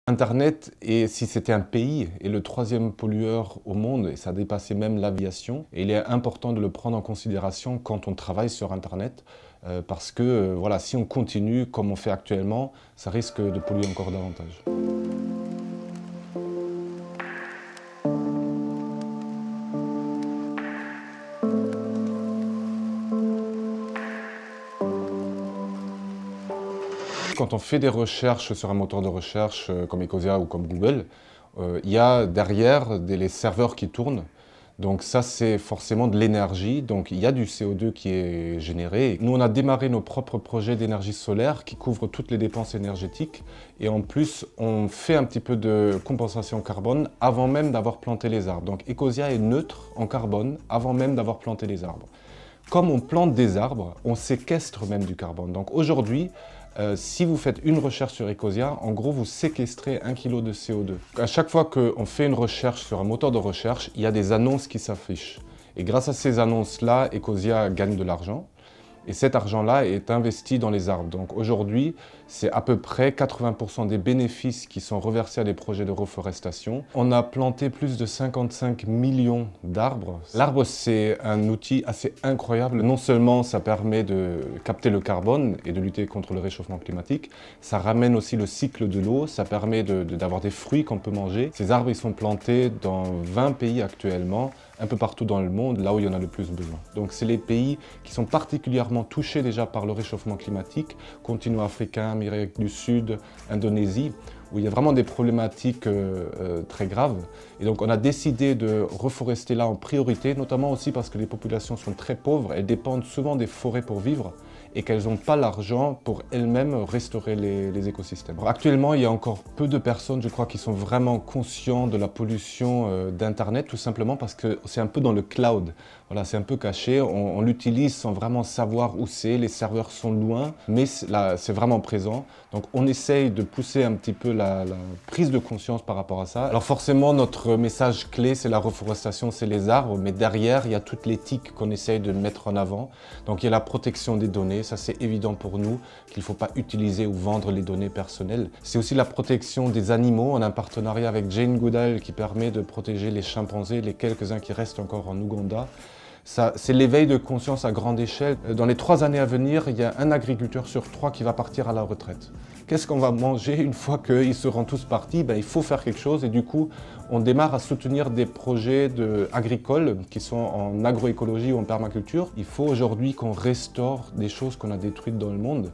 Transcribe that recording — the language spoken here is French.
Internet, si c'était un pays, est le troisième pollueur au monde, et ça dépassait même l'aviation. Et il est important de le prendre en considération quand on travaille sur Internet, parce que voilà, si on continue comme on fait actuellement, ça risque de polluer encore davantage. Quand on fait des recherches sur un moteur de recherche comme Ecosia ou comme Google, il y a derrière les serveurs qui tournent. Donc ça, c'est forcément de l'énergie. Donc il y a du CO2 qui est généré. Nous, on a démarré nos propres projets d'énergie solaire qui couvrent toutes les dépenses énergétiques. Et en plus, on fait un petit peu de compensation carbone avant même d'avoir planté les arbres. Donc Ecosia est neutre en carbone avant même d'avoir planté les arbres. Comme on plante des arbres, on séquestre même du carbone. Donc aujourd'hui, si vous faites une recherche sur Ecosia, en gros, vous séquestrez 1 kg de CO2. À chaque fois qu'on fait une recherche sur un moteur de recherche, il y a des annonces qui s'affichent. Et grâce à ces annonces-là, Ecosia gagne de l'argent. Et cet argent-là est investi dans les arbres. Donc aujourd'hui, c'est à peu près 80% des bénéfices qui sont reversés à des projets de reforestation. On a planté plus de 55 millions d'arbres. L'arbre, c'est un outil assez incroyable. Non seulement ça permet de capter le carbone et de lutter contre le réchauffement climatique, ça ramène aussi le cycle de l'eau, ça permet d'avoir des fruits qu'on peut manger. Ces arbres, ils sont plantés dans 20 pays actuellement, un peu partout dans le monde, là où il y en a le plus besoin. Donc c'est les pays qui sont particulièrement touchés déjà par le réchauffement climatique, continent africain, Amérique du Sud, Indonésie, où il y a vraiment des problématiques très graves. Et donc on a décidé de reforester là en priorité, notamment aussi parce que les populations sont très pauvres, elles dépendent souvent des forêts pour vivre, et qu'elles n'ont pas l'argent pour elles-mêmes restaurer les écosystèmes. Alors, actuellement, il y a encore peu de personnes, je crois, qui sont vraiment conscients de la pollution d'Internet, tout simplement parce que c'est un peu dans le cloud. Voilà, c'est un peu caché, on l'utilise sans vraiment savoir où c'est, les serveurs sont loin, mais là, c'est vraiment présent. Donc on essaye de pousser un petit peu la prise de conscience par rapport à ça. Alors forcément, notre message clé, c'est la reforestation, c'est les arbres, mais derrière, il y a toute l'éthique qu'on essaye de mettre en avant. Donc il y a la protection des données, ça c'est évident pour nous, qu'il ne faut pas utiliser ou vendre les données personnelles. C'est aussi la protection des animaux, on a un partenariat avec Jane Goodall qui permet de protéger les chimpanzés, les quelques-uns qui restent encore en Ouganda. C'est l'éveil de conscience à grande échelle. Dans les 3 années à venir, il y a un agriculteur sur 3 qui va partir à la retraite. Qu'est-ce qu'on va manger une fois qu'ils seront tous partis? Il faut faire quelque chose et du coup, on démarre à soutenir des projets agricoles qui sont en agroécologie ou en permaculture. Il faut aujourd'hui qu'on restaure des choses qu'on a détruites dans le monde.